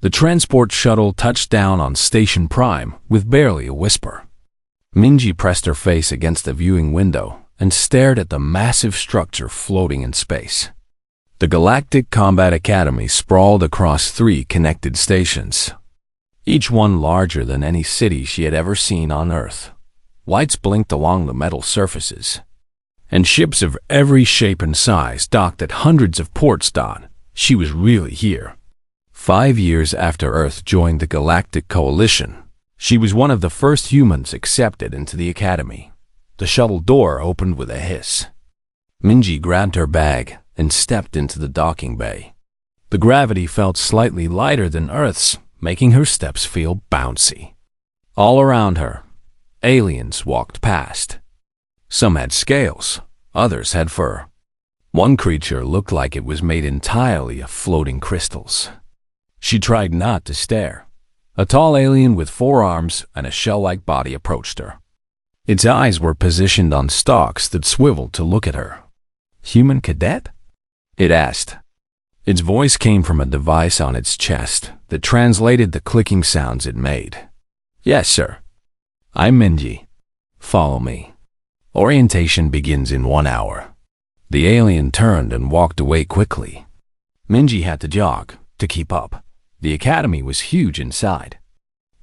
The transport shuttle touched down on Station Prime with barely a whisper. Minji pressed her face against the viewing window and stared at the massive structure floating in space. The Galactic Combat Academy sprawled across 3 connected stations, each one larger than any city she had ever seen on Earth. Lights blinked along the metal surfaces, and ships of every shape and size docked at hundreds of ports. She was really here. 5 years after Earth joined the Galactic Coalition, she was one of the first humans accepted into the Academy. The shuttle door opened with a hiss. Minji grabbed her bag and stepped into the docking bay. The gravity felt slightly lighter than Earth's, making her steps feel bouncy. All around her, aliens walked past. Some had scales, others had fur. One creature looked like it was made entirely of floating crystals. She tried not to stare. A tall alien with 4 arms and a shell-like body approached her. Its eyes were positioned on stalks that swiveled to look at her. "Human cadet?" it asked. Its voice came from a device on its chest that translated the clicking sounds it made. "Yes, sir. I'm Minji. Follow me. Orientation begins in 1 hour." The alien turned and walked away quickly. Minji had to jog to keep up. The academy was huge inside.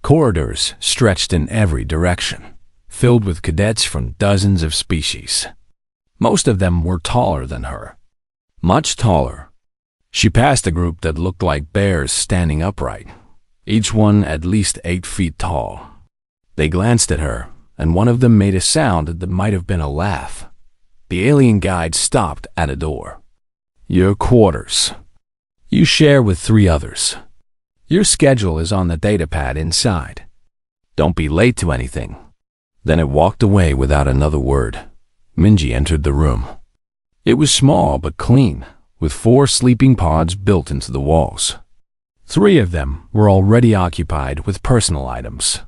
Corridors stretched in every direction, filled with cadets from dozens of species. Most of them were taller than her. Much taller. She passed a group that looked like bears standing upright, each one at least 8 feet tall. They glanced at her, and one of them made a sound that might have been a laugh. The alien guide stopped at a door. "Your quarters. You share with 3 others. Your schedule is on the datapad inside. Don't be late to anything." Then it walked away without another word. Minji entered the room. It was small but clean, with 4 sleeping pods built into the walls. 3 of them were already occupied with personal items.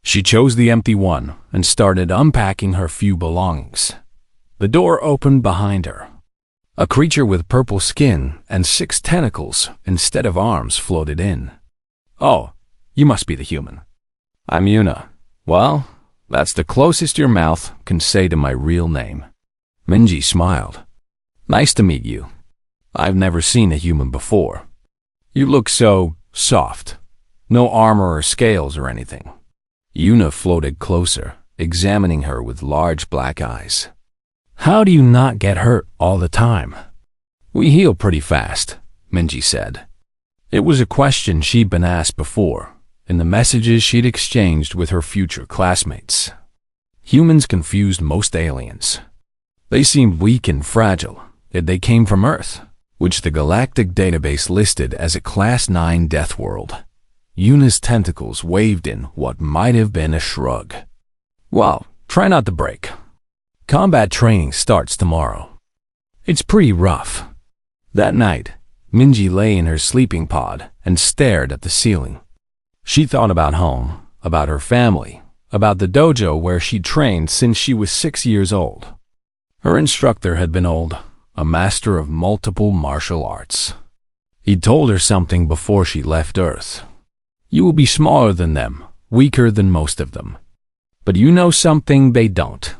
She chose the empty one and started unpacking her few belongings. The door opened behind her. A creature with purple skin and 6 tentacles instead of arms floated in. "Oh, you must be the human. I'm Yuna. Well, that's the closest your mouth can say to my real name." Minji smiled. "Nice to meet you. I've never seen a human before. You look so soft. No armor or scales or anything." Yuna floated closer, examining her with large black eyes. "How do you not get hurt all the time?" "We heal pretty fast," Minji said. It was a question she'd been asked before, in the messages she'd exchanged with her future classmates. Humans confused most aliens. They seemed weak and fragile, yet they came from Earth, which the Galactic database listed as a Class 9 death world. Yuna's tentacles waved in what might have been a shrug. "Well, try not to break. Combat training starts tomorrow. It's pretty rough." That night, Minji lay in her sleeping pod and stared at the ceiling. She thought about home, about her family, about the dojo where she'd trained since she was 6 years old. Her instructor had been old, a master of multiple martial arts. He'd told her something before she left Earth. "You will be smaller than them, weaker than most of them. But you know something they don't.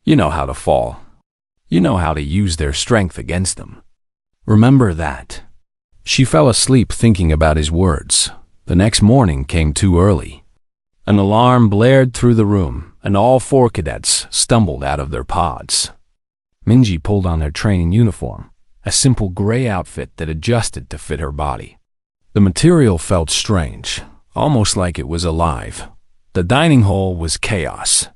You know how to fall. You know how to use their strength against them. Remember that." She fell asleep thinking about his words. The next morning came too early. An alarm blared through the room, and all 4 cadets stumbled out of their pods. Minji pulled on her training uniform, a simple gray outfit that adjusted to fit her body. The material felt strange, almost like it was alive. The dining hall was chaos.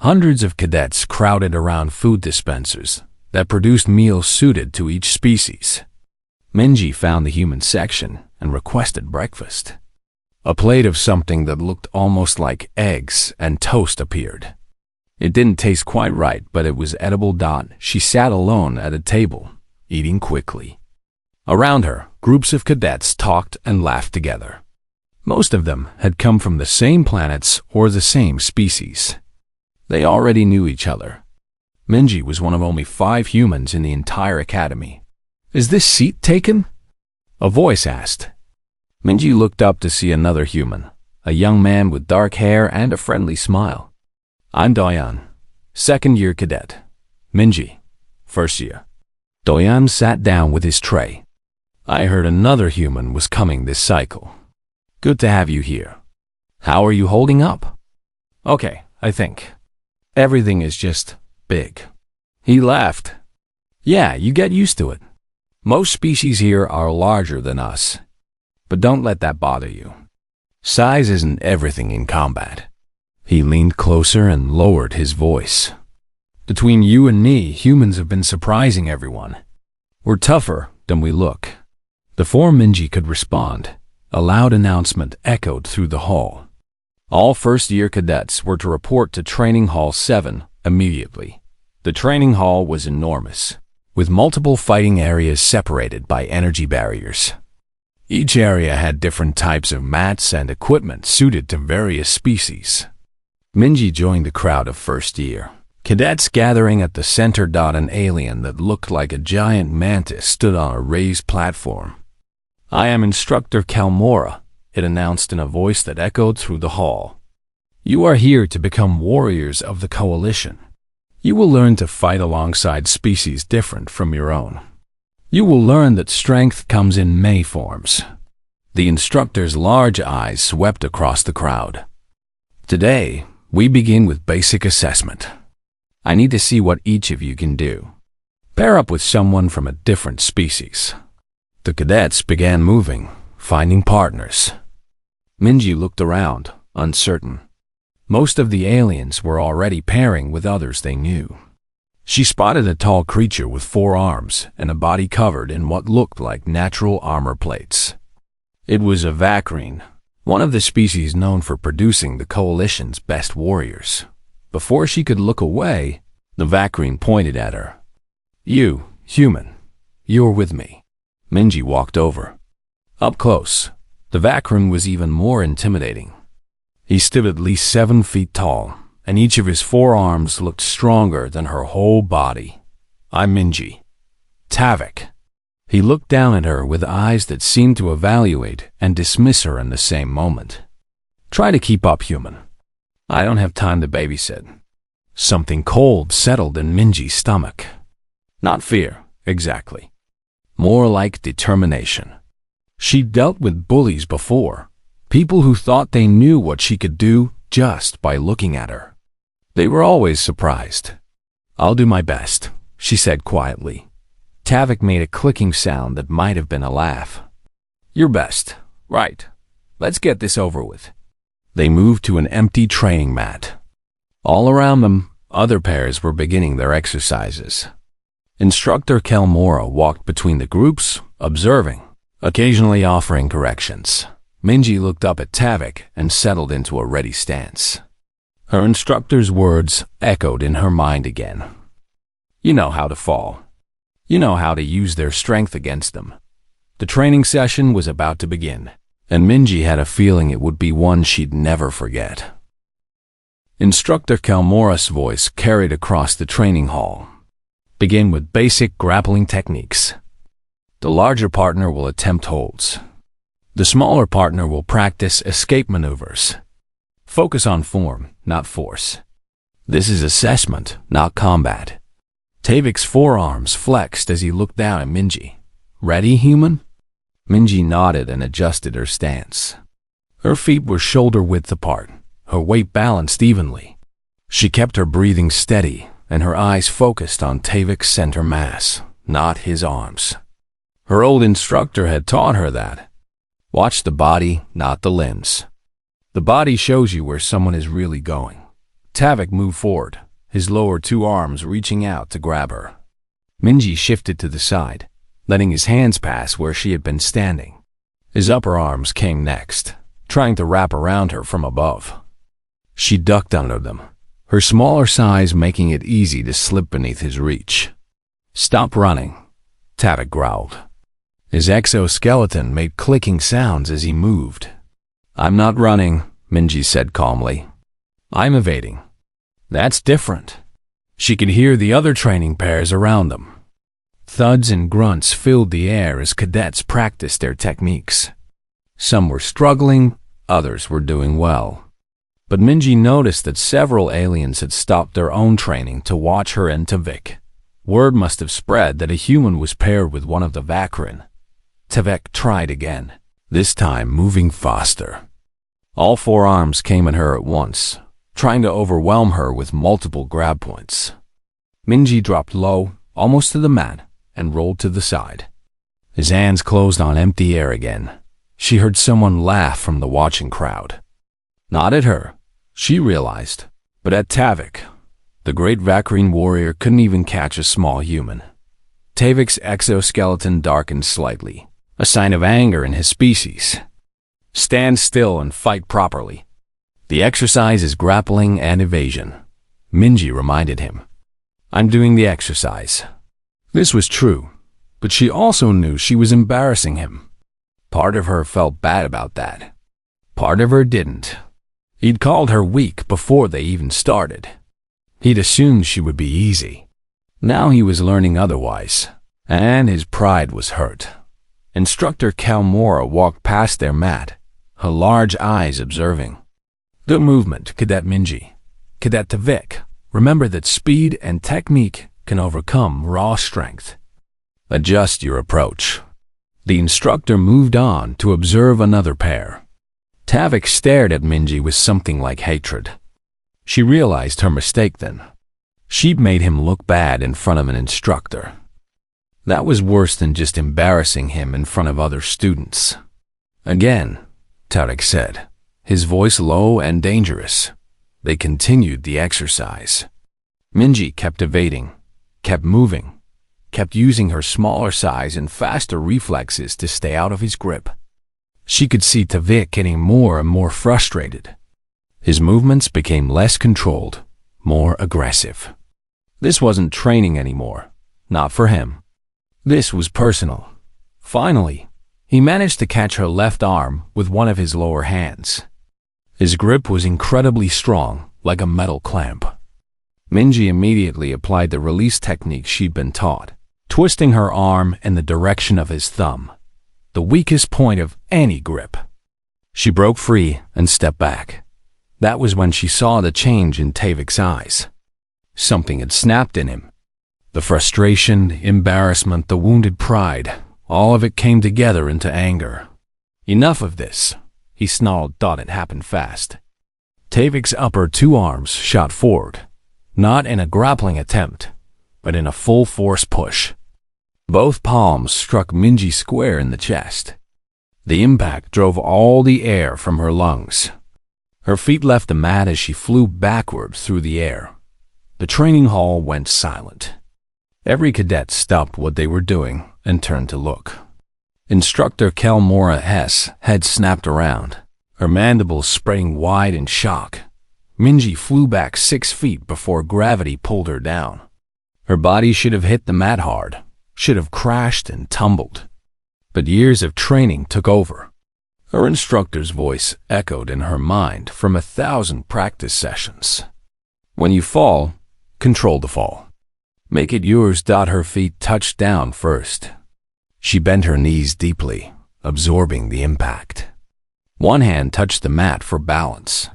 Hundreds of cadets crowded around food dispensers that produced meals suited to each species. Minji found the human section and requested breakfast. A plate of something that looked almost like eggs and toast appeared. It didn't taste quite right, but it was edible. She sat alone at a table, eating quickly. Around her, groups of cadets talked and laughed together. Most of them had come from the same planets or the same species. They already knew each other. Minji was one of only 5 humans in the entire academy. "Is this seat taken?" a voice asked. Minji looked up to see another human, a young man with dark hair and a friendly smile. I'm Doyan, second-year cadet. Minji, first year. Doyan sat down with his tray. I heard another human was coming this cycle. Good to have you here. How are you holding up? Okay, I think. Everything is just big. He laughed. Yeah, you get used to it. Most species here are larger than us. But don't let that bother you. Size isn't everything in combat. He leaned closer and lowered his voice. Between you and me, humans have been surprising everyone. We're tougher than we look. Before Minji could respond, a loud announcement echoed through the hall. All first-year cadets were to report to Training Hall 7 immediately. The training hall was enormous, with multiple fighting areas separated by energy barriers. Each area had different types of mats and equipment suited to various species. Minji joined the crowd of first year. Cadets gathering at the center. An alien that looked like a giant mantis stood on a raised platform. I am Instructor Kalmora, it announced in a voice that echoed through the hall. You are here to become warriors of the coalition. You will learn to fight alongside species different from your own. You will learn that strength comes in many forms. The instructor's large eyes swept across the crowd. Today, we begin with basic assessment. I need to see what each of you can do. Pair up with someone from a different species. The cadets began moving, finding partners. Minji looked around, uncertain. Most of the aliens were already pairing with others they knew. She spotted a tall creature with 4 arms and a body covered in what looked like natural armor plates. It was a Vacrine, one of the species known for producing the coalition's best warriors. Before she could look away, the Vacrine pointed at her. You, human, you're with me. Minji walked over. Up close, the Vacrine was even more intimidating. He stood at least 7 feet tall, and each of his 4 arms looked stronger than her whole body. I'm Minji. Tavik. He looked down at her with eyes that seemed to evaluate and dismiss her in the same moment. Try to keep up, human. I don't have time to babysit. Something cold settled in Minji's stomach. Not fear, exactly. More like determination. She'd dealt with bullies before, people who thought they knew what she could do just by looking at her. They were always surprised. I'll do my best, she said quietly. Tavik made a clicking sound that might have been a laugh. Your best, right. Let's get this over with. They moved to an empty training mat. All around them, other pairs were beginning their exercises. Instructor Kalmora walked between the groups, observing, occasionally offering corrections. Minji looked up at Tavik and settled into a ready stance. Her instructor's words echoed in her mind again. You know how to fall. You know how to use their strength against them. The training session was about to begin, and Minji had a feeling it would be one she'd never forget. Instructor Kalmora's voice carried across the training hall. Begin with basic grappling techniques. The larger partner will attempt holds. The smaller partner will practice escape maneuvers. Focus on form, not force. This is assessment, not combat. Tavik's forearms flexed as he looked down at Minji. Ready, human? Minji nodded and adjusted her stance. Her feet were shoulder-width apart, her weight balanced evenly. She kept her breathing steady and her eyes focused on Tavik's center mass, not his arms. Her old instructor had taught her that. Watch the body, not the limbs. The body shows you where someone is really going. Tavik moved forward, his lower 2 arms reaching out to grab her. Minji shifted to the side, letting his hands pass where she had been standing. His upper arms came next, trying to wrap around her from above. She ducked under them, her smaller size making it easy to slip beneath his reach. Stop running, Tavik growled. His exoskeleton made clicking sounds as he moved. I'm not running, Minji said calmly. I'm evading. That's different. She could hear the other training pairs around them. Thuds and grunts filled the air as cadets practiced their techniques. Some were struggling, others were doing well. But Minji noticed that several aliens had stopped their own training to watch her and Tavik. Word must have spread that a human was paired with one of the Vakrin. Tavik tried again, this time moving faster. All four arms came at her at once, trying to overwhelm her with multiple grab points. Minji dropped low, almost to the mat, and rolled to the side. His hands closed on empty air again. She heard someone laugh from the watching crowd. Not at her, she realized, but at Tavik. The great Vakrin warrior couldn't even catch a small human. Tavik's exoskeleton darkened slightly, a sign of anger in his species. Stand still and fight properly. The exercise is grappling and evasion, Minji reminded him. I'm doing the exercise. This was true, but she also knew she was embarrassing him. Part of her felt bad about that. Part of her didn't. He'd called her weak before they even started. He'd assumed she would be easy. Now he was learning otherwise, and his pride was hurt. Instructor Kalmora walked past their mat, her large eyes observing. Good movement, Cadet Minji. Cadet Tavik, remember that speed and technique can overcome raw strength. Adjust your approach. The instructor moved on to observe another pair. Tavik stared at Minji with something like hatred. She realized her mistake then. She'd made him look bad in front of an instructor. That was worse than just embarrassing him in front of other students. Again, Tavik said, his voice low and dangerous. They continued the exercise. Minji kept evading, kept moving, kept using her smaller size and faster reflexes to stay out of his grip. She could see Tavik getting more and more frustrated. His movements became less controlled, more aggressive. This wasn't training anymore, not for him. This was personal. Finally, he managed to catch her left arm with one of his lower hands. His grip was incredibly strong, like a metal clamp. Minji immediately applied the release technique she'd been taught, twisting her arm in the direction of his thumb, the weakest point of any grip. She broke free and stepped back. That was when she saw the change in Tavik's eyes. Something had snapped in him. The frustration, embarrassment, the wounded pride, all of it came together into anger. Enough of this, he snarled, thought it happened fast. Tavik's upper two arms shot forward, not in a grappling attempt, but in a full-force push. Both palms struck Minji square in the chest. The impact drove all the air from her lungs. Her feet left the mat as she flew backwards through the air. The training hall went silent. Every cadet stopped what they were doing and turned to look. Instructor Kalmora Hess head snapped around, her mandibles spreading wide in shock. Minji flew back 6 feet before gravity pulled her down. Her body should have hit the mat hard, should have crashed and tumbled. But years of training took over. Her instructor's voice echoed in her mind from 1,000 practice sessions. When you fall, control the fall. Make it yours. Her feet touched down first. She bent her knees deeply, absorbing the impact. One hand touched the mat for balance.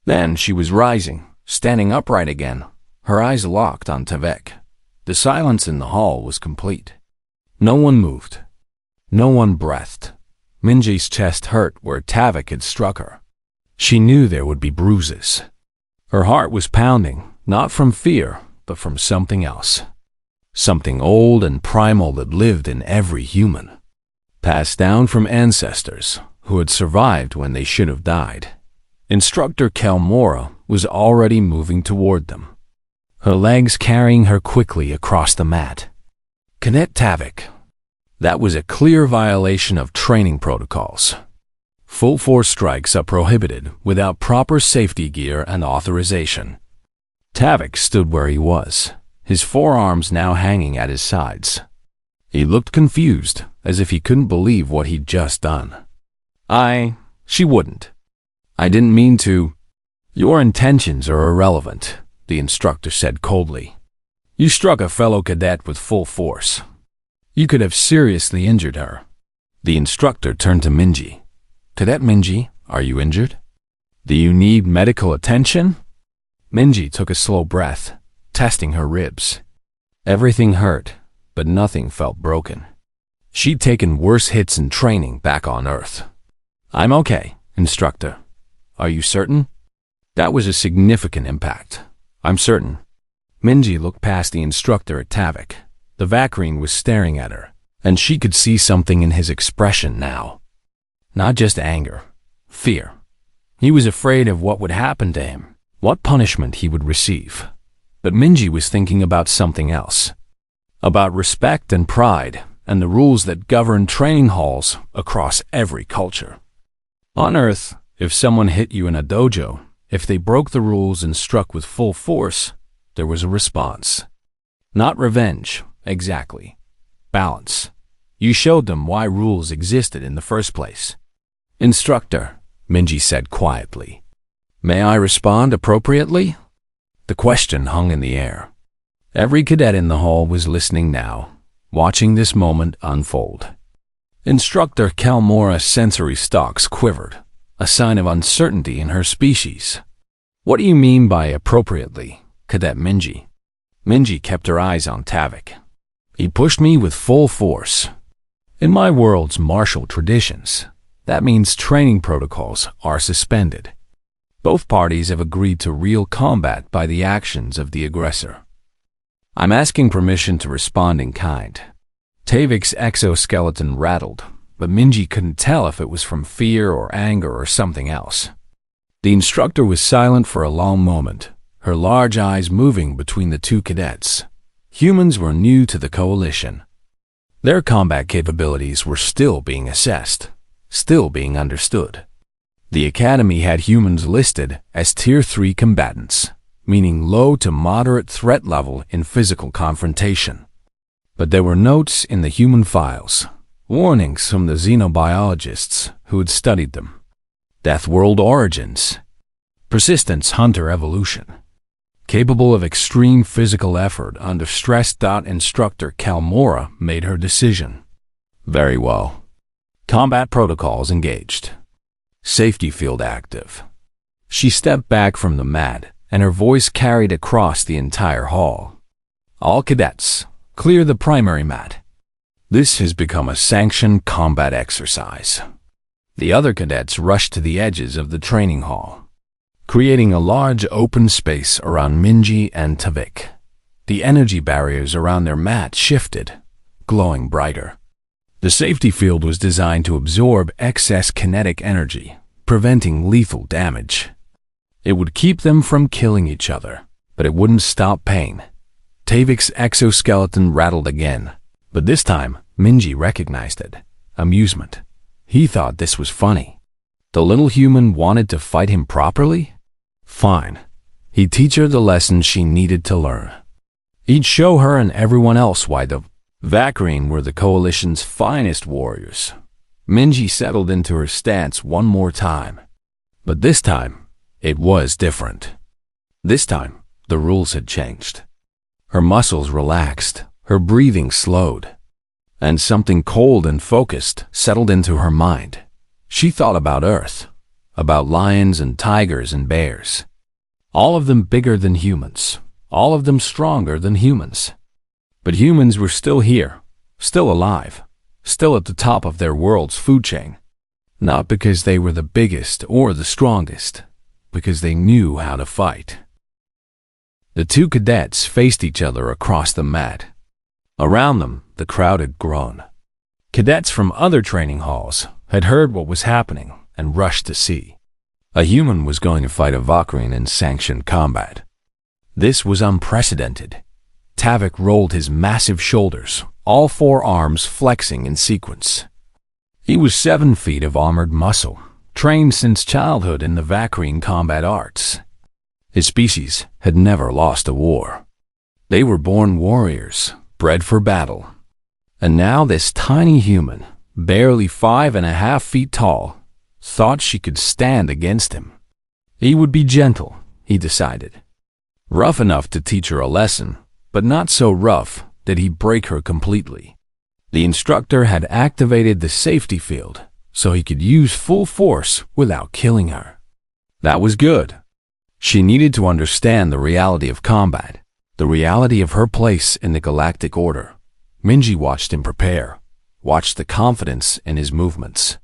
Then she was rising, standing upright again, her eyes locked on Tavik. The silence in the hall was complete. No one moved. No one breathed. Minji's chest hurt where Tavik had struck her. She knew there would be bruises. Her heart was pounding, not from fear, but from something else. Something old and primal that lived in every human. Passed down from ancestors who had survived when they should have died. Instructor Kalmora was already moving toward them, her legs carrying her quickly across the mat. Cadet Tavik. That was a clear violation of training protocols. Full force strikes are prohibited without proper safety gear and authorization. Tavik stood where he was, his forearms now hanging at his sides. He looked confused, as if he couldn't believe what he'd just done. She wouldn't. I didn't mean to. Your intentions are irrelevant, the instructor said coldly. You struck a fellow cadet with full force. You could have seriously injured her. The instructor turned to Minji. Cadet Minji, are you injured? Do you need medical attention? Minji took a slow breath, testing her ribs. Everything hurt, but nothing felt broken. She'd taken worse hits in training back on Earth. I'm okay, instructor. Are you certain? That was a significant impact. I'm certain. Minji looked past the instructor at Tavik. The Vakrine was staring at her, and she could see something in his expression now. Not just anger, fear. He was afraid of what would happen to him, what punishment he would receive. But Minji was thinking about something else. About respect and pride, and the rules that govern training halls across every culture. On Earth, if someone hit you in a dojo, if they broke the rules and struck with full force, there was a response. Not revenge, exactly. Balance. You showed them why rules existed in the first place. Instructor, Minji said quietly. May I respond appropriately? The question hung in the air. Every cadet in the hall was listening now, watching this moment unfold. Instructor Kalmora's sensory stalks quivered, a sign of uncertainty in her species. What do you mean by appropriately, Cadet Minji? Minji kept her eyes on Tavik. He pushed me with full force. In my world's martial traditions, that means training protocols are suspended. Both parties have agreed to real combat by the actions of the aggressor. I'm asking permission to respond in kind. Tavik's exoskeleton rattled, but Minji couldn't tell if it was from fear or anger or something else. The instructor was silent for a long moment, her large eyes moving between the two cadets. Humans were new to the coalition. Their combat capabilities were still being assessed, still being understood. The Academy had humans listed as Tier 3 combatants, meaning low to moderate threat level in physical confrontation. But there were notes in the human files, warnings from the xenobiologists who had studied them. Death world origins, persistence hunter evolution, capable of extreme physical effort under stress. Instructor Kalmora made her decision. Very well. Combat protocols engaged. Safety field active. She stepped back from the mat, and her voice carried across the entire hall. All cadets, clear the primary mat. This has become a sanctioned combat exercise. The other cadets rushed to the edges of the training hall, creating a large open space around Minji and Tavik. The energy barriers around their mat shifted, glowing brighter. The safety field was designed to absorb excess kinetic energy, preventing lethal damage. It would keep them from killing each other, but it wouldn't stop pain. Tavik's exoskeleton rattled again, but this time Minji recognized it. Amusement. He thought this was funny. The little human wanted to fight him properly? Fine. He'd teach her the lesson she needed to learn. He'd show her and everyone else why the Vakrine were the Coalition's finest warriors. Minji settled into her stance one more time. But this time, it was different. This time, the rules had changed. Her muscles relaxed, her breathing slowed, and something cold and focused settled into her mind. She thought about Earth, about lions and tigers and bears. All of them bigger than humans, all of them stronger than humans. But humans were still here, still alive, still at the top of their world's food chain. Not because they were the biggest or the strongest, because they knew how to fight. The two cadets faced each other across the mat. Around them, the crowd had grown. Cadets from other training halls had heard what was happening and rushed to see. A human was going to fight a Vakrine in sanctioned combat. This was unprecedented. Tavik rolled his massive shoulders, all four arms flexing in sequence. He was 7 feet of armored muscle, trained since childhood in the Vakrine combat arts. His species had never lost a war. They were born warriors, bred for battle. And now this tiny human, barely 5.5 feet tall, thought she could stand against him. He would be gentle, he decided. Rough enough to teach her a lesson, but not so rough that he'd break her completely. The instructor had activated the safety field, so he could use full force without killing her. That was good. She needed to understand the reality of combat, the reality of her place in the Galactic Order. Minji watched him prepare, watched the confidence in his movements.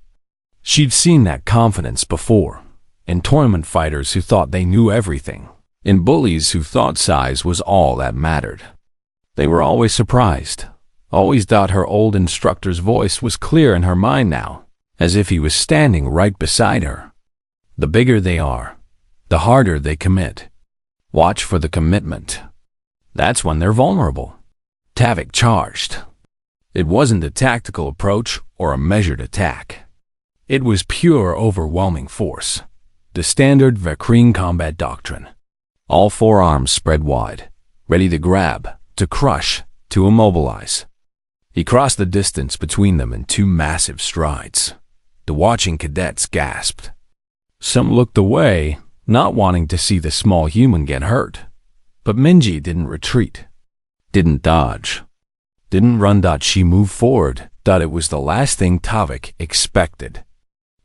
She'd seen that confidence before, in tournament fighters who thought they knew everything, in bullies who thought size was all that mattered. They were always surprised, always thought her old instructor's voice was clear in her mind now, as if he was standing right beside her. The bigger they are, the harder they commit. Watch for the commitment. That's when they're vulnerable. Tavik charged. It wasn't a tactical approach or a measured attack. It was pure overwhelming force. The standard Vakrine combat doctrine. All four arms spread wide, ready to grab, to crush, to immobilize. He crossed the distance between them in two massive strides. The watching cadets gasped. Some looked away, not wanting to see the small human get hurt. But Minji didn't retreat, didn't dodge, didn't run. She moved forward, thought it was the last thing Tavik expected.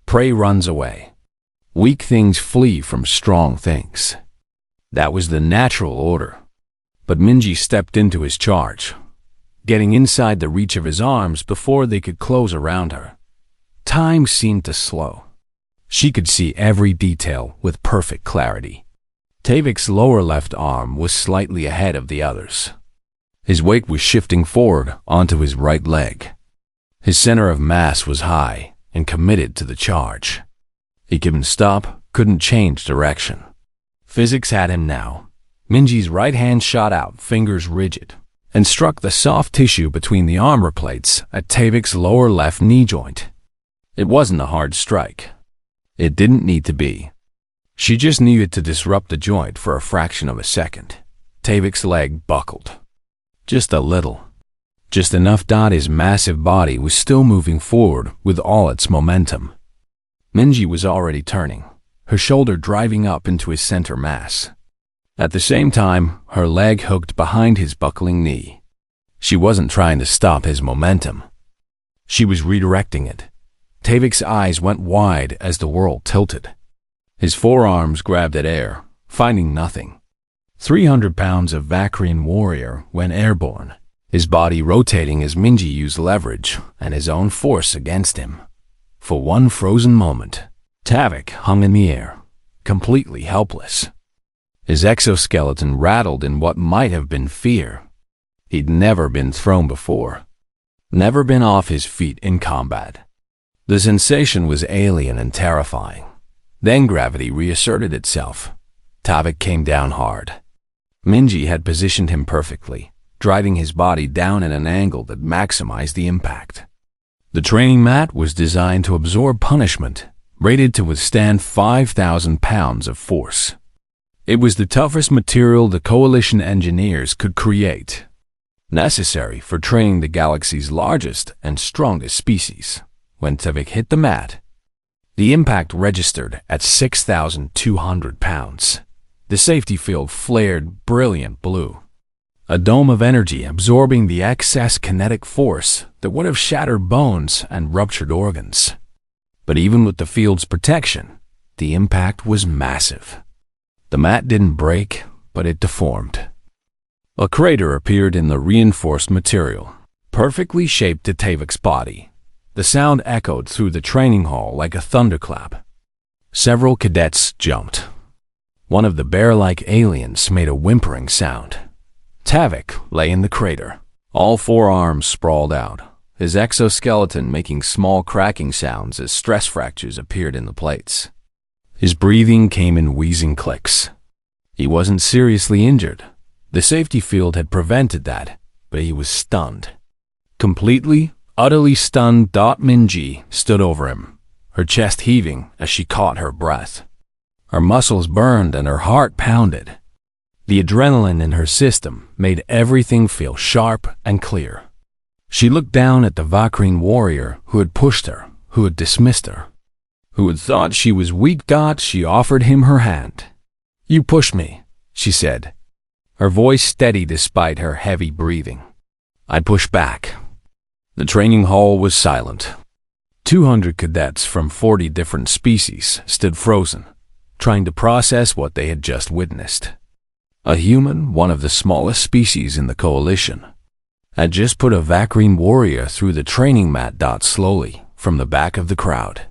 Prey runs away. Weak things flee from strong things. That was the natural order. But Minji stepped into his charge, getting inside the reach of his arms before they could close around her. Time seemed to slow. She could see every detail with perfect clarity. Tavik's lower left arm was slightly ahead of the others. His weight was shifting forward onto his right leg. His center of mass was high and committed to the charge. He couldn't stop, couldn't change direction. Physics had him now. Minji's right hand shot out, fingers rigid, and struck the soft tissue between the armor plates at Tavik's lower left knee joint. It wasn't a hard strike. It didn't need to be. She just needed to disrupt the joint for a fraction of a second. Tavik's leg buckled. Just a little. Just enough. His massive body was still moving forward with all its momentum. Minji was already turning, her shoulder driving up into his center mass. At the same time, her leg hooked behind his buckling knee. She wasn't trying to stop his momentum. She was redirecting it. Tavik's eyes went wide as the world tilted. His forearms grabbed at air, finding nothing. 300 pounds of Vakrine warrior went airborne, his body rotating as Minji used leverage and his own force against him. For one frozen moment, Tavik hung in the air, completely helpless. His exoskeleton rattled in what might have been fear. He'd never been thrown before, never been off his feet in combat. The sensation was alien and terrifying. Then gravity reasserted itself. Tavik came down hard. Minji had positioned him perfectly, driving his body down at an angle that maximized the impact. The training mat was designed to absorb punishment, rated to withstand 5,000 pounds of force. It was the toughest material the Coalition engineers could create, necessary for training the galaxy's largest and strongest species. When Tavik hit the mat, the impact registered at 6,200 pounds. The safety field flared brilliant blue, a dome of energy absorbing the excess kinetic force that would have shattered bones and ruptured organs. But even with the field's protection, the impact was massive. The mat didn't break, but it deformed. A crater appeared in the reinforced material, perfectly shaped to Tavik's body. The sound echoed through the training hall like a thunderclap. Several cadets jumped. One of the bear-like aliens made a whimpering sound. Tavik lay in the crater, all four arms sprawled out, his exoskeleton making small cracking sounds as stress fractures appeared in the plates. His breathing came in wheezing clicks. He wasn't seriously injured. The safety field had prevented that, but he was stunned. Completely, utterly stunned. Minji stood over him, her chest heaving as she caught her breath. Her muscles burned and her heart pounded. The adrenaline in her system made everything feel sharp and clear. She looked down at the Vakrine warrior who had pushed her, who had dismissed her, who had thought she was weak. She offered him her hand. "You pushed me," she said, her voice steady despite her heavy breathing. "I pushed back." The training hall was silent. 200 cadets from 40 different species stood frozen, trying to process what they had just witnessed. A human, one of the smallest species in the coalition, had just put a Vacrine warrior through the training mat. Slowly, from the back of the crowd,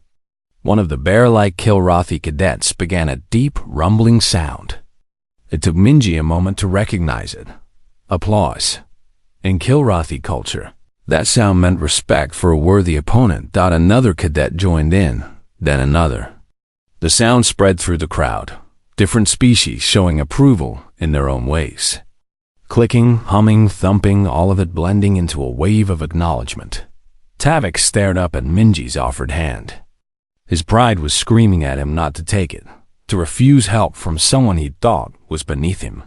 one of the bear-like Kilrathi cadets began a deep, rumbling sound. It took Minji a moment to recognize it. Applause. In Kilrathi culture, that sound meant respect for a worthy opponent. Another cadet joined in, then another. The sound spread through the crowd, different species showing approval in their own ways. Clicking, humming, thumping, all of it blending into a wave of acknowledgement. Tavik stared up at Minji's offered hand. His pride was screaming at him not to take it, to refuse help from someone he thought was beneath him.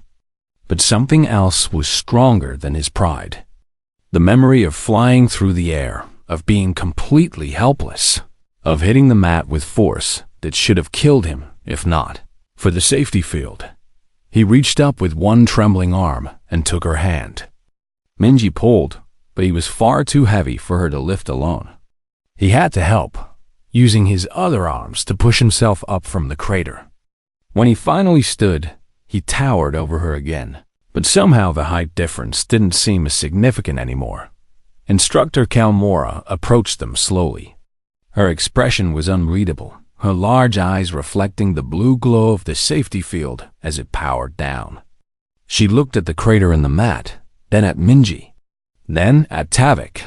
But something else was stronger than his pride. The memory of flying through the air, of being completely helpless, of hitting the mat with force that should have killed him, if not for the safety field. He reached up with one trembling arm and took her hand. Minji pulled, but he was far too heavy for her to lift alone. He had to help, using his other arms to push himself up from the crater. When he finally stood, he towered over her again. But somehow the height difference didn't seem as significant anymore. Instructor Kalmora approached them slowly. Her expression was unreadable, her large eyes reflecting the blue glow of the safety field as it powered down. She looked at the crater in the mat, then at Minji, then at Tavik.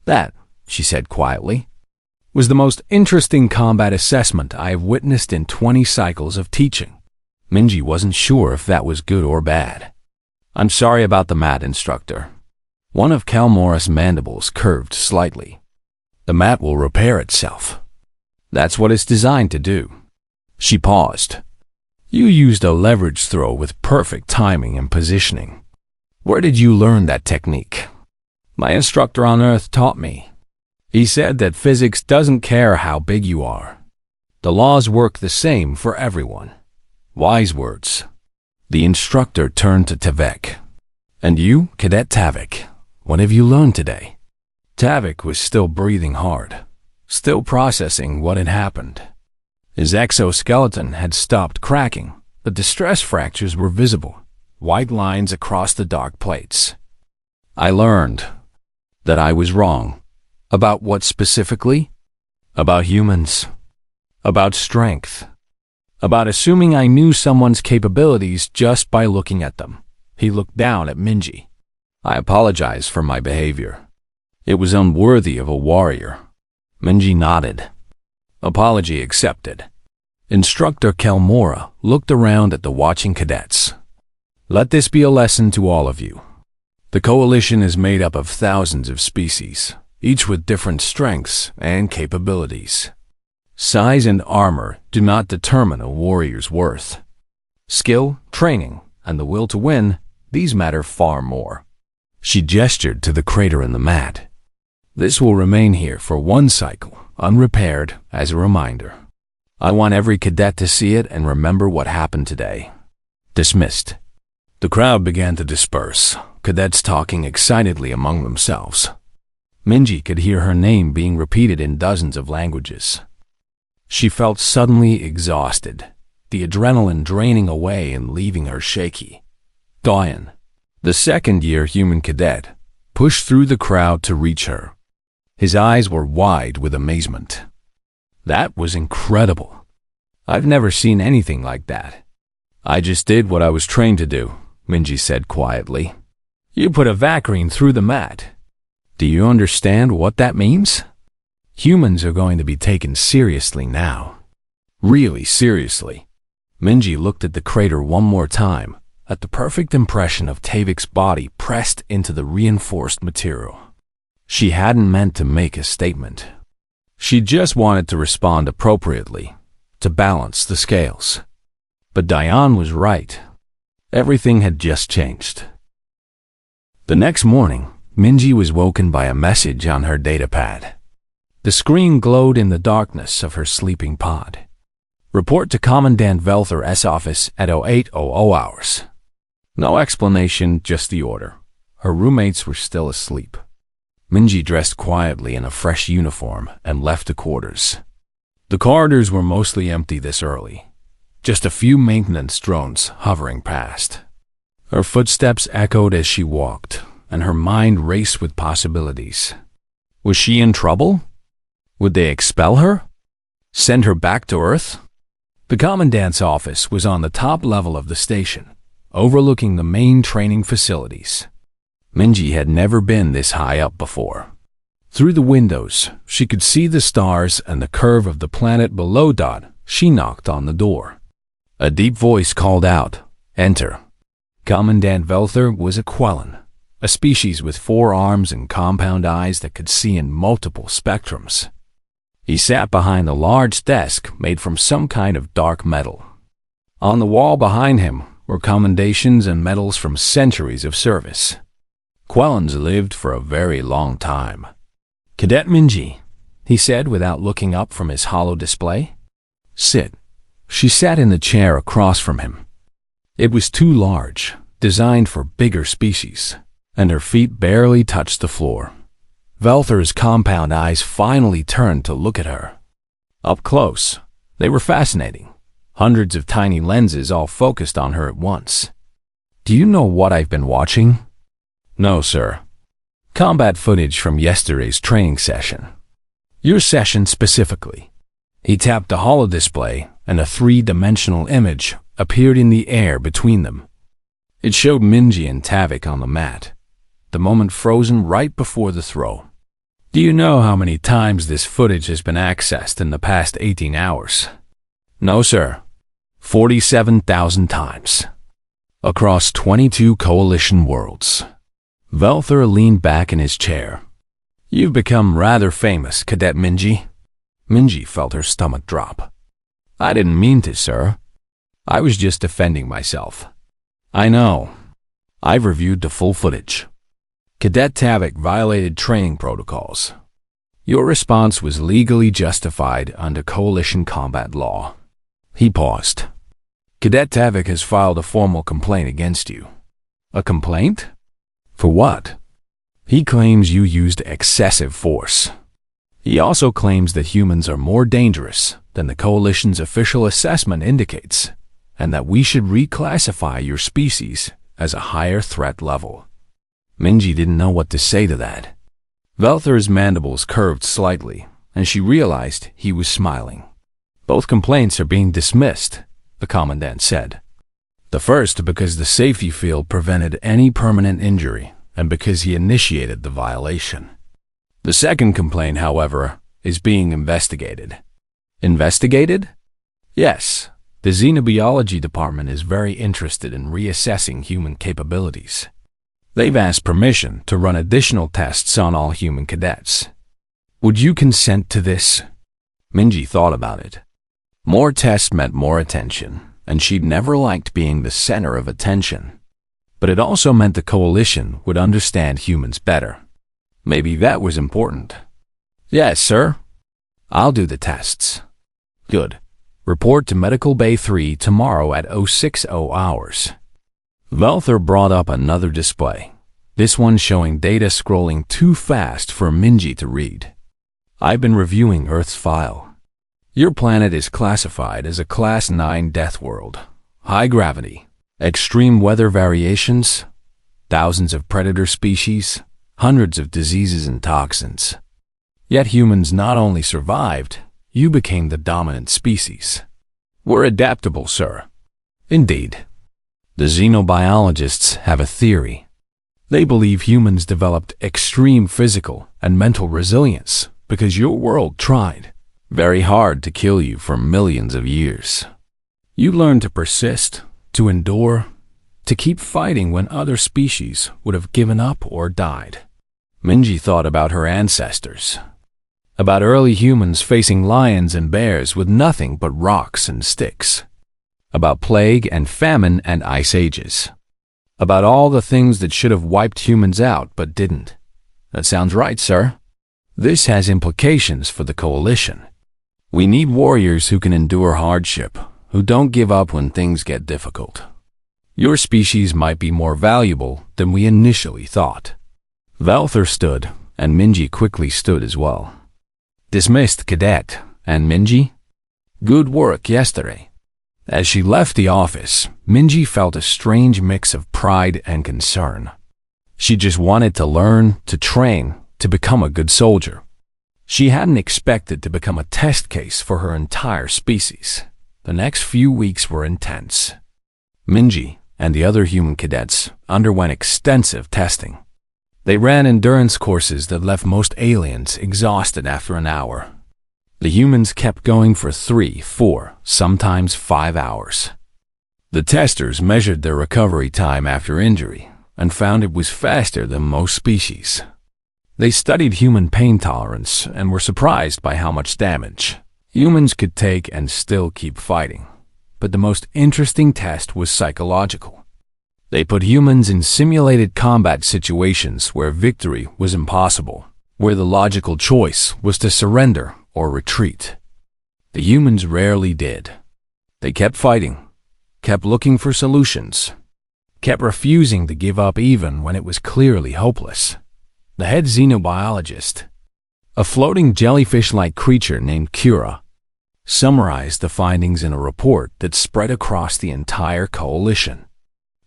"That," she said quietly, "was the most interesting combat assessment I have witnessed in 20 cycles of teaching." Minji wasn't sure if that was good or bad. "I'm sorry about the mat, instructor." One of Kalmora's mandibles curved slightly. "The mat will repair itself. That's what it's designed to do." She paused. "You used a leverage throw with perfect timing and positioning. Where did you learn that technique?" "My instructor on Earth taught me. He said that physics doesn't care how big you are. The laws work the same for everyone." Wise words. The instructor turned to Tavik. "And you, Cadet Tavik, what have you learned today?" Tavik was still breathing hard, still processing what had happened. His exoskeleton had stopped cracking, but the stress fractures were visible, white lines across the dark plates. "I learned that I was wrong." "About what specifically?" "About humans. About strength. About assuming I knew someone's capabilities just by looking at them." He looked down at Minji. "I apologize for my behavior. It was unworthy of a warrior." Minji nodded. "Apology accepted." Instructor Kalmora looked around at the watching cadets. "Let this be a lesson to all of you. The coalition is made up of thousands of species, each with different strengths and capabilities. Size and armor do not determine a warrior's worth. Skill, training, and the will to win, these matter far more." She gestured to the crater in the mat. "This will remain here for one cycle, unrepaired, as a reminder. I want every cadet to see it and remember what happened today." Dismissed. The crowd began to disperse, cadets talking excitedly among themselves. Minji could hear her name being repeated in dozens of languages. She felt suddenly exhausted, the adrenaline draining away and leaving her shaky. Doyen, the second-year human cadet, pushed through the crowd to reach her. His eyes were wide with amazement. "That was incredible. I've never seen anything like that." "I just did what I was trained to do," Minji said quietly. "You put a Vacrine through the mat. Do you understand what that means? Humans are going to be taken seriously now. Really seriously." Minji looked at the crater one more time, at the perfect impression of Tavik's body pressed into the reinforced material. She hadn't meant to make a statement. She just wanted to respond appropriately, to balance the scales. But Diane was right. Everything had just changed. The next morning, Minji was woken by a message on her datapad. The screen glowed in the darkness of her sleeping pod. "Report to Commandant Velther S. office at 0800 hours." No explanation, just the order. Her roommates were still asleep. Minji dressed quietly in a fresh uniform and left the quarters. The corridors were mostly empty this early, just a few maintenance drones hovering past. Her footsteps echoed as she walked, and her mind raced with possibilities. Was she in trouble? Would they expel her? Send her back to Earth? The commandant's office was on the top level of the station, overlooking the main training facilities. Minji had never been this high up before. Through the windows, she could see the stars and the curve of the planet below. She knocked on the door. A deep voice called out, "Enter." Commandant Velther was a Quellan, a species with 4 arms and compound eyes that could see in multiple spectrums. He sat behind a large desk made from some kind of dark metal. On the wall behind him were commendations and medals from centuries of service. Quellans lived for a very long time. "Cadet Minji," he said without looking up from his hollow display. "Sit." She sat in the chair across from him. It was too large, designed for bigger species, and her feet barely touched the floor. Velther's compound eyes finally turned to look at her. Up close, they were fascinating. Hundreds of tiny lenses all focused on her at once. "Do you know what I've been watching?" "No, sir." "Combat footage from yesterday's training session." "Your session specifically." He tapped the holodisplay, and a 3-dimensional image appeared in the air between them. It showed Minji and Tavik on the mat, the moment frozen right before the throw. "Do you know how many times this footage has been accessed in the past 18 hours? "No, sir." 47,000 times. Across 22 coalition worlds. Velther leaned back in his chair. "You've become rather famous, Cadet Minji." Minji felt her stomach drop. "I didn't mean to, sir. I was just defending myself." "I know. I've reviewed the full footage. Cadet Tavik violated training protocols. Your response was legally justified under coalition combat law." He paused. "Cadet Tavik has filed a formal complaint against you." "A complaint? For what?" "He claims you used excessive force. He also claims that humans are more dangerous than the Coalition's official assessment indicates, and that we should reclassify your species as a higher threat level." Minji didn't know what to say to that. Velther's mandibles curved slightly, and she realized he was smiling. "Both complaints are being dismissed," the Commandant said. "The first because the safety field prevented any permanent injury, and because he initiated the violation. The second complaint, however, is being investigated." "Investigated?" "Yes. The Xenobiology Department is very interested in reassessing human capabilities. They've asked permission to run additional tests on all human cadets." "Would you consent to this?" Minji thought about it. More tests meant more attention, and she'd never liked being the center of attention. But it also meant the Coalition would understand humans better. Maybe that was important. "Yes, sir. I'll do the tests." "Good. Report to Medical Bay 3 tomorrow at 0600 hours. Velther brought up another display, this one showing data scrolling too fast for Minji to read. "I've been reviewing Earth's file. Your planet is classified as a Class 9 death world. High gravity, extreme weather variations, thousands of predator species, hundreds of diseases and toxins. Yet humans not only survived, you became the dominant species." "We're adaptable, sir." "Indeed. The xenobiologists have a theory. They believe humans developed extreme physical and mental resilience because your world tried very hard to kill you for millions of years. You learned to persist, to endure, to keep fighting when other species would have given up or died." Minji thought about her ancestors, about early humans facing lions and bears with nothing but rocks and sticks, about plague and famine and ice ages, about all the things that should have wiped humans out but didn't. "That sounds right, sir." "This has implications for the Coalition. We need warriors who can endure hardship, who don't give up when things get difficult. Your species might be more valuable than we initially thought." Velther stood, and Minji quickly stood as well. "Dismissed, cadet. And Minji? Good work yesterday." As she left the office, Minji felt a strange mix of pride and concern. She just wanted to learn, to train, to become a good soldier. She hadn't expected to become a test case for her entire species. The next few weeks were intense. Minji and the other human cadets underwent extensive testing. They ran endurance courses that left most aliens exhausted after an hour. The humans kept going for 3, 4, sometimes 5 hours. The testers measured their recovery time after injury and found it was faster than most species. They studied human pain tolerance and were surprised by how much damage humans could take and still keep fighting. But the most interesting test was psychological. They put humans in simulated combat situations where victory was impossible, where the logical choice was to surrender or retreat. The humans rarely did. They kept fighting, kept looking for solutions, kept refusing to give up even when it was clearly hopeless. The head xenobiologist, a floating jellyfish-like creature named Kira, summarized the findings in a report that spread across the entire coalition.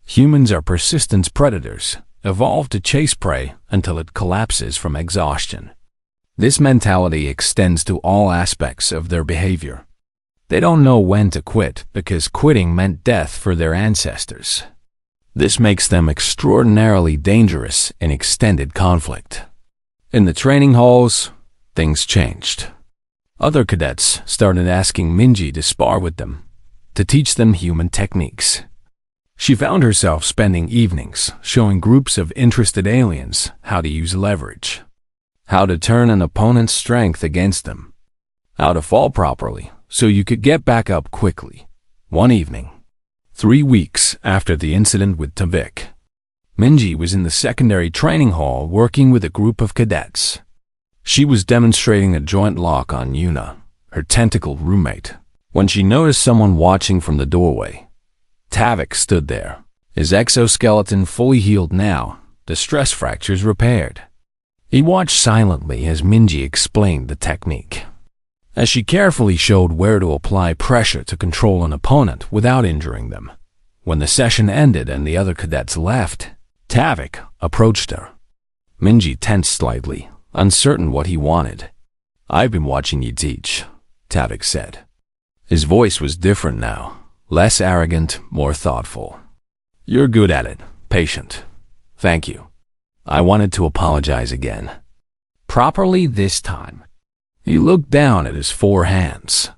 Humans are persistent predators, evolved to chase prey until it collapses from exhaustion. This mentality extends to all aspects of their behavior. They don't know when to quit because quitting meant death for their ancestors. This makes them extraordinarily dangerous in extended conflict. In the training halls, things changed. Other cadets started asking Minji to spar with them, to teach them human techniques. She found herself spending evenings showing groups of interested aliens how to use leverage, how to turn an opponent's strength against them, how to fall properly so you could get back up quickly. One evening, 3 weeks after the incident with Tavik, Minji was in the secondary training hall working with a group of cadets. She was demonstrating a joint lock on Yuna, her tentacle roommate, when she noticed someone watching from the doorway. Tavik stood there, his exoskeleton fully healed now, the stress fractures repaired. He watched silently as Minji explained the technique, as she carefully showed where to apply pressure to control an opponent without injuring them. When the session ended and the other cadets left, Tavik approached her. Minji tensed slightly, uncertain what he wanted. "I've been watching you teach," Tavik said. His voice was different now, less arrogant, more thoughtful. "You're good at it, patient. Thank you. I wanted to apologize again. Properly this time." He looked down at his 4 hands.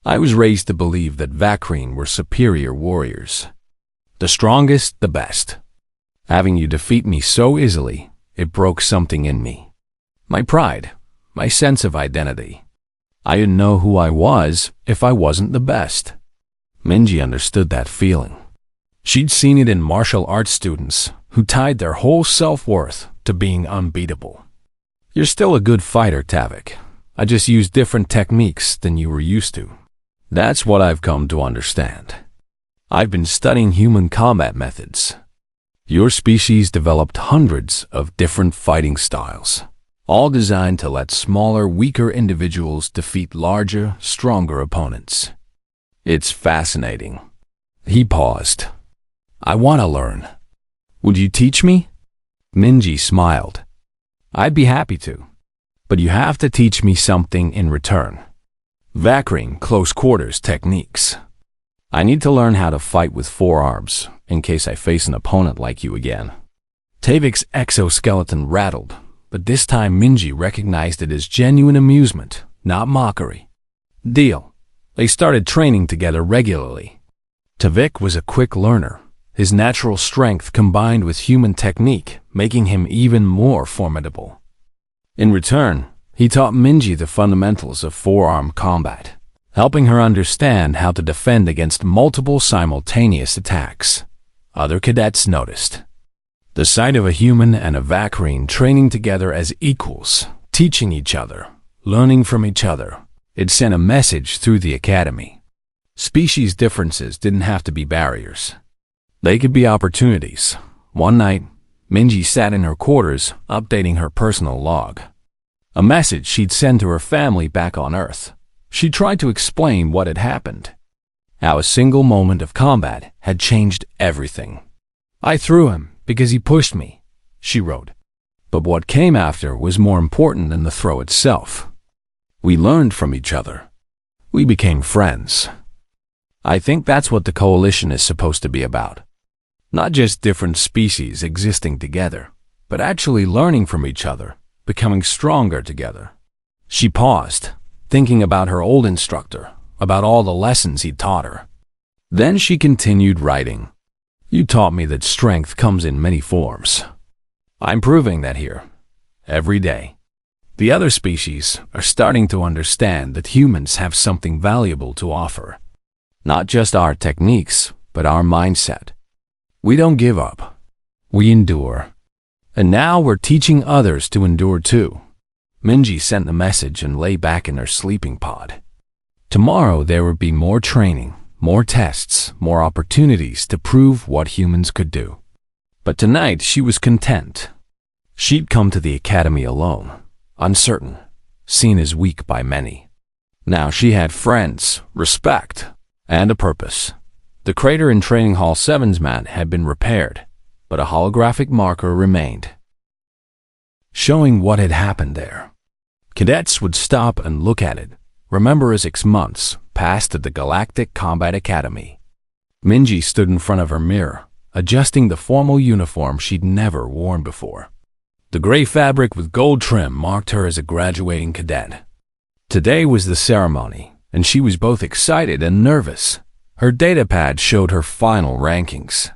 "I was raised to believe that Vakreen were superior warriors. The strongest, the best. Having you defeat me so easily, it broke something in me. My pride, my sense of identity. I didn't know who I was if I wasn't the best." Minji understood that feeling. She'd seen it in martial arts students who tied their whole self-worth to being unbeatable. "You're still a good fighter, Tavik. I just use different techniques than you were used to. That's what I've come to understand. I've been studying human combat methods. Your species developed hundreds of different fighting styles, all designed to let smaller, weaker individuals defeat larger, stronger opponents. It's fascinating." He paused. "I want to learn. Would you teach me?" Minji smiled. "I'd be happy to. But you have to teach me something in return. Vakreen close quarters techniques. I need to learn how to fight with 4 arms in case I face an opponent like you again." Tavik's exoskeleton rattled, but this time Minji recognized it as genuine amusement, not mockery. Deal. They started training together regularly. Tavik was a quick learner, his natural strength combined with human technique making him even more formidable. In return, he taught Minji the fundamentals of 4-arm combat, helping her understand how to defend against multiple simultaneous attacks. Other cadets noticed. The sight of a human and a Vakreen training together as equals, teaching each other, learning from each other, it sent a message through the academy. Species differences didn't have to be barriers. They could be opportunities. One night, Minji sat in her quarters, updating her personal log. A message she'd sent to her family back on Earth. She tried to explain what had happened. How a single moment of combat had changed everything. "I threw him because he pushed me," she wrote. But what came after was more important than the throw itself. "We learned from each other. We became friends." I think that's what the coalition is supposed to be about. Not just different species existing together, but actually learning from each other, becoming stronger together. She paused, thinking about her old instructor, about all the lessons he'd taught her. Then she continued writing. "You taught me that strength comes in many forms. I'm proving that here, every day. The other species are starting to understand that humans have something valuable to offer. Not just our techniques, but our mindset. We don't give up. We endure. And now we're teaching others to endure too." Minji sent the message and lay back in her sleeping pod. Tomorrow there would be more training, more tests, more opportunities to prove what humans could do. But tonight she was content. She'd come to the academy alone, uncertain, seen as weak by many. Now she had friends, respect, and a purpose. The crater in Training Hall 7's man had been repaired, but a holographic marker remained, showing what had happened there. Cadets would stop and look at it, remember 6 months passed at the Galactic Combat Academy. Minji stood in front of her mirror, adjusting the formal uniform she'd never worn before. The gray fabric with gold trim marked her as a graduating cadet. Today was the ceremony, and she was both excited and nervous. Her datapad showed her final rankings.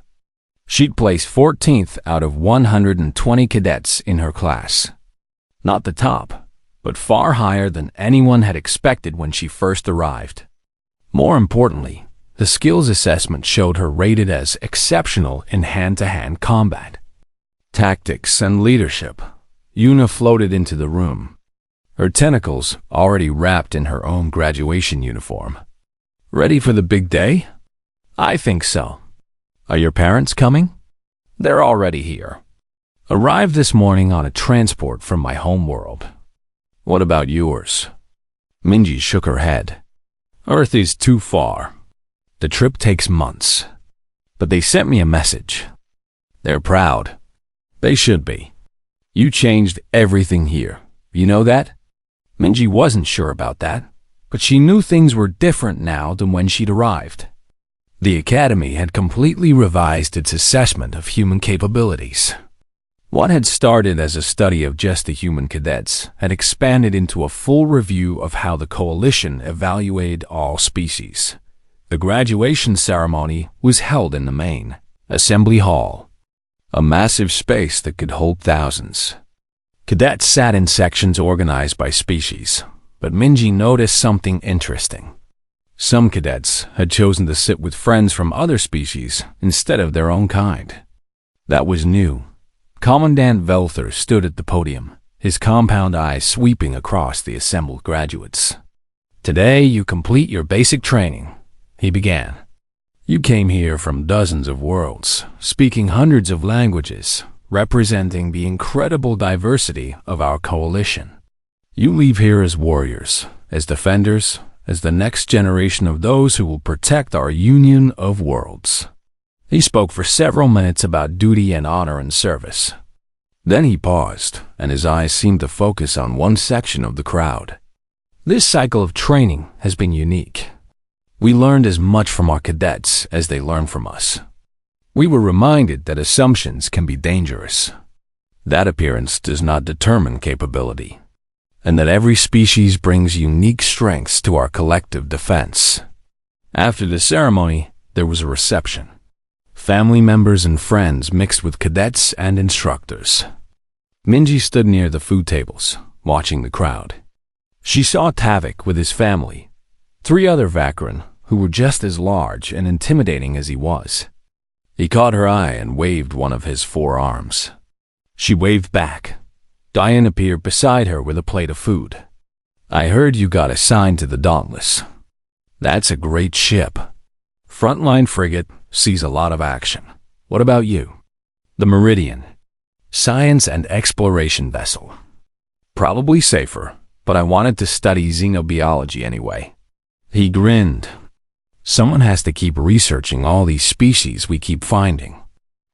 She'd placed 14th out of 120 cadets in her class. Not the top, but far higher than anyone had expected when she first arrived. More importantly, the skills assessment showed her rated as exceptional in hand-to-hand combat. Tactics and leadership. Yuna floated into the room, her tentacles already wrapped in her own graduation uniform. "Ready for the big day?" "I think so." "Are your parents coming?" "They're already here. Arrived this morning on a transport from my home world." "What about yours?" Minji shook her head. "Earth is too far. The trip takes months. But they sent me a message. They're proud. They should be. You changed everything here. You know that?" Minji wasn't sure about that, but she knew things were different now than when she'd arrived. The Academy had completely revised its assessment of human capabilities. What had started as a study of just the human cadets had expanded into a full review of how the Coalition evaluated all species. The graduation ceremony was held in the main assembly hall, a massive space that could hold thousands. Cadets sat in sections organized by species, but Minji noticed something interesting. Some cadets had chosen to sit with friends from other species instead of their own kind. That was new. Commandant Velther stood at the podium, his compound eyes sweeping across the assembled graduates. "Today you complete your basic training," he began. "You came here from dozens of worlds, speaking hundreds of languages, representing the incredible diversity of our coalition. You leave here as warriors, as defenders, as the next generation of those who will protect our union of worlds." He spoke for several minutes about duty and honor and service. Then he paused, and his eyes seemed to focus on one section of the crowd. "This cycle of training has been unique. We learned as much from our cadets as they learned from us. We were reminded that assumptions can be dangerous. That appearance does not determine capability, and that every species brings unique strengths to our collective defense." After the ceremony, there was a reception. Family members and friends mixed with cadets and instructors. Minji stood near the food tables, watching the crowd. She saw Tavik with his family, 3 other Vakran who were just as large and intimidating as he was. He caught her eye and waved one of his 4 arms. She waved back. Diane appeared beside her with a plate of food. "I heard you got assigned to the Dauntless. That's a great ship. Frontline frigate, sees a lot of action. What about you?" "The Meridian. Science and exploration vessel. Probably safer, but I wanted to study xenobiology anyway. He grinned. Someone has to keep researching all these species we keep finding.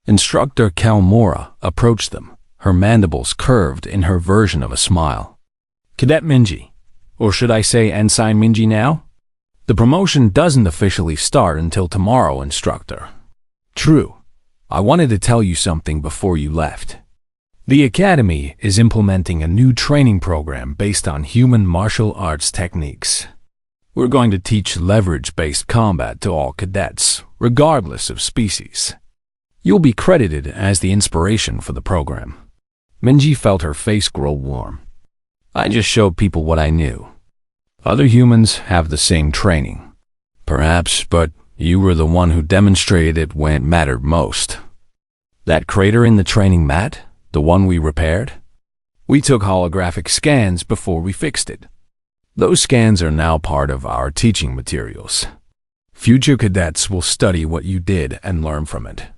Instructor Kalmora approached them, her mandibles curved in her version of a smile. Cadet Minji, or should I say Ensign Minji now? The promotion doesn't officially start until tomorrow, Instructor. True. I wanted to tell you something before you left. The Academy is implementing a new training program based on human martial arts techniques. We're going to teach leverage-based combat to all cadets, regardless of species. You'll be credited as the inspiration for the program. Minji felt her face grow warm. I just showed people what I knew. Other humans have the same training. Perhaps, but you were the one who demonstrated it when it mattered most. That crater in the training mat, the one we repaired? We took holographic scans before we fixed it. Those scans are now part of our teaching materials. Future cadets will study what you did and learn from it.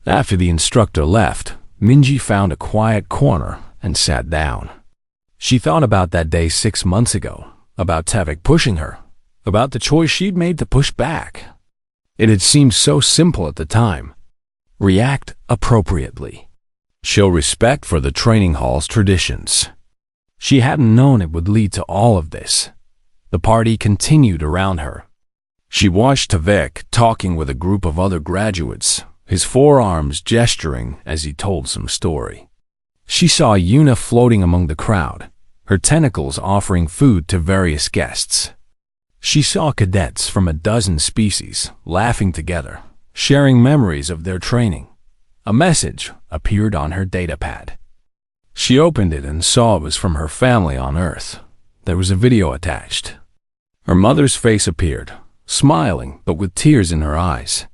After the instructor left, Minji found a quiet corner and sat down. She thought about that day 6 months ago, about Tevik pushing her, about the choice she'd made to push back. It had seemed so simple at the time. React appropriately. Show respect for the training hall's traditions. She hadn't known it would lead to all of this. The party continued around her. She watched Tevik talking with a group of other graduates, his forearms gesturing as he told some story. She saw Yuna floating among the crowd, her tentacles offering food to various guests. She saw cadets from a dozen species laughing together, sharing memories of their training. A message appeared on her datapad. She opened it and saw it was from her family on Earth. There was a video attached. Her mother's face appeared, smiling but with tears in her eyes.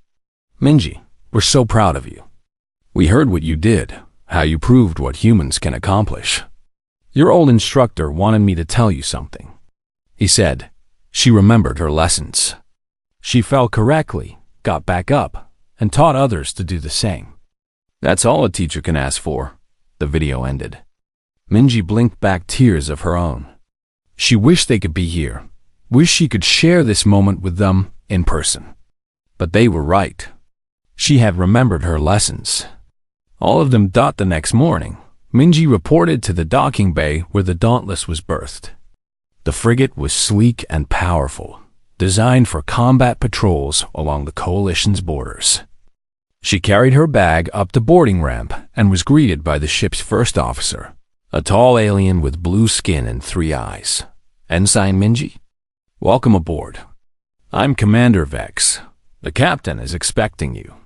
Minji, we're so proud of you. We heard what you did, how you proved what humans can accomplish. Your old instructor wanted me to tell you something. He said she remembered her lessons. She fell correctly, got back up, and taught others to do the same. That's all a teacher can ask for. The video ended. Minji blinked back tears of her own. She wished they could be here, wished she could share this moment with them in person. But they were right. She had remembered her lessons. All of them. The next morning, Minji reported to the docking bay where the Dauntless was berthed. The frigate was sleek and powerful, designed for combat patrols along the Coalition's borders. She carried her bag up the boarding ramp and was greeted by the ship's first officer, a tall alien with blue skin and 3 eyes. Ensign Minji? Welcome aboard. I'm Commander Vex. The captain is expecting you.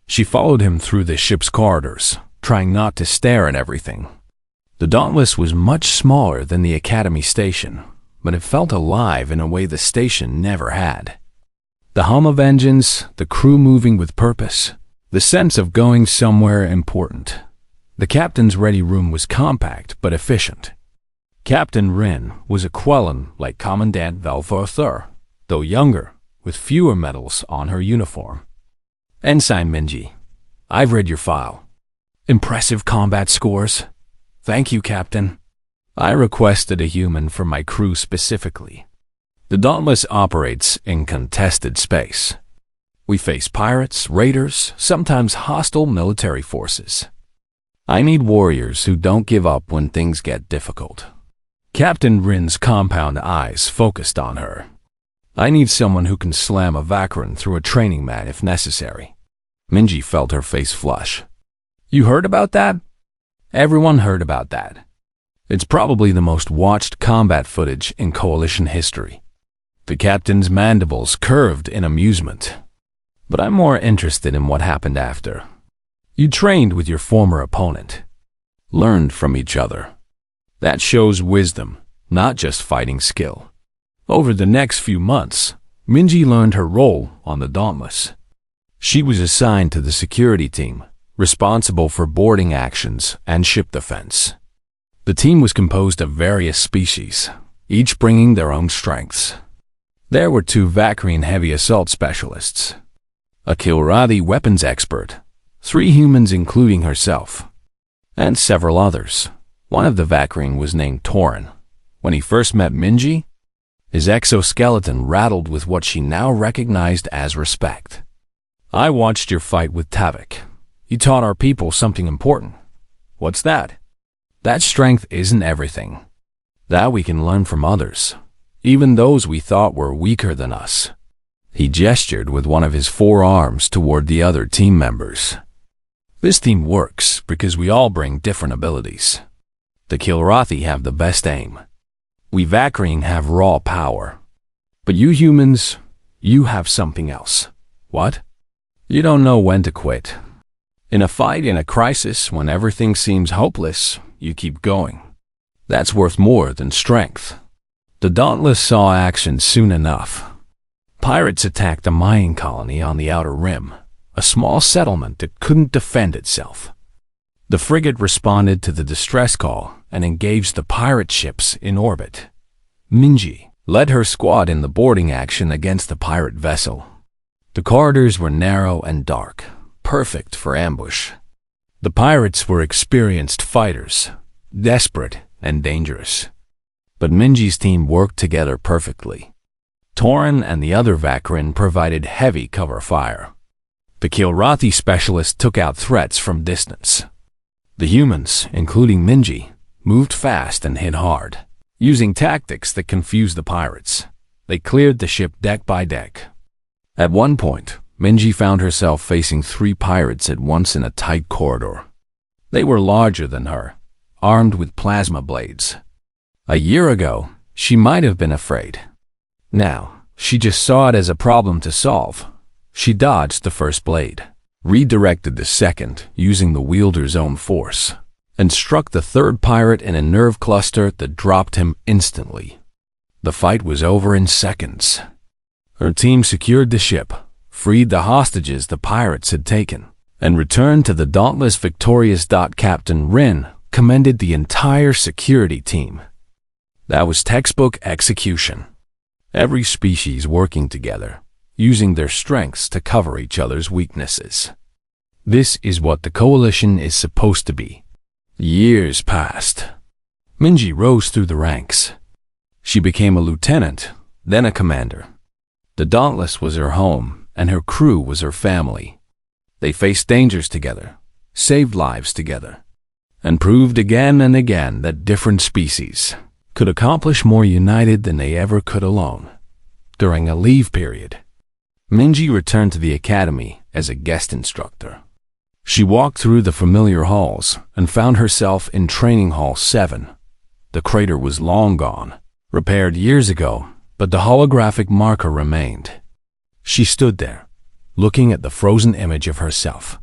She followed him through the ship's corridors, trying not to stare at everything. The Dauntless was much smaller than the Academy station, but it felt alive in a way the station never had. The hum of engines, the crew moving with purpose, the sense of going somewhere important. The captain's ready room was compact but efficient. Captain Rin was a Quellan like Commandant Velforthur, though younger, with fewer medals on her uniform. Ensign Minji, I've read your file. Impressive combat scores. Thank you, Captain. I requested a human for my crew specifically. The Dauntless operates in contested space. We face pirates, raiders, sometimes hostile military forces. I need warriors who don't give up when things get difficult. Captain Rin's compound eyes focused on her. I need someone who can slam a Vakran through a training mat if necessary. Minji felt her face flush. You heard about that? Everyone heard about that. It's probably the most watched combat footage in Coalition history. The captain's mandibles curved in amusement. But I'm more interested in what happened after. You trained with your former opponent. Learned from each other. That shows wisdom, not just fighting skill. Over the next few months, Minji learned her role on the Dauntless. She was assigned to the security team, responsible for boarding actions and ship defense. The team was composed of various species, each bringing their own strengths. There were 2 Vakrian heavy assault specialists, a Kilrathi weapons expert, 3 humans including herself. and several others. One of the Vacrine was named Torin. When he first met Minji, his exoskeleton rattled with what she now recognized as respect. "I watched your fight with Tavik. You taught our people something important." "What's that?" "That strength isn't everything. That we can learn from others, even those we thought were weaker than us." He gestured with one of his forearms toward the other team members. "This team works because we all bring different abilities. The Kilrathi have the best aim. We Vacrine have raw power. But you humans, you have something else." "What?" "You don't know when to quit. In a fight, in a crisis, when everything seems hopeless, you keep going. That's worth more than strength." The Dauntless saw action soon enough. Pirates attacked a mining colony on the Outer Rim, a small settlement that couldn't defend itself. The frigate responded to the distress call and engaged the pirate ships in orbit. Minji led her squad in the boarding action against the pirate vessel. The corridors were narrow and dark, perfect for ambush. The pirates were experienced fighters, desperate and dangerous. But Minji's team worked together perfectly. Torin and the other Vacrine provided heavy cover fire. The Kilrathi specialist took out threats from distance. The humans, including Minji, moved fast and hit hard, using tactics that confused the pirates. They cleared the ship deck by deck. At one point, Minji found herself facing 3 pirates at once in a tight corridor. They were larger than her, armed with plasma blades. A year ago, she might have been afraid. Now, she just saw it as a problem to solve. She dodged the first blade, redirected the second using the wielder's own force, and struck the third pirate in a nerve cluster that dropped him instantly. The fight was over in seconds. Her team secured the ship, freed the hostages the pirates had taken, and returned to the Dauntless victorious. Captain Rin commended the entire security team. That was textbook execution. Every species working together, using their strengths to cover each other's weaknesses. This is what the coalition is supposed to be. Years passed. Minji rose through the ranks. She became a lieutenant, then a commander. The Dauntless was her home, and her crew was her family. They faced dangers together, saved lives together, and proved again and again that different species could accomplish more united than they ever could alone. During a leave period, Minji returned to the academy as a guest instructor. She walked through the familiar halls and found herself in Training Hall 7. The crater was long gone, repaired years ago, but the holographic marker remained. She stood there, looking at the frozen image of herself.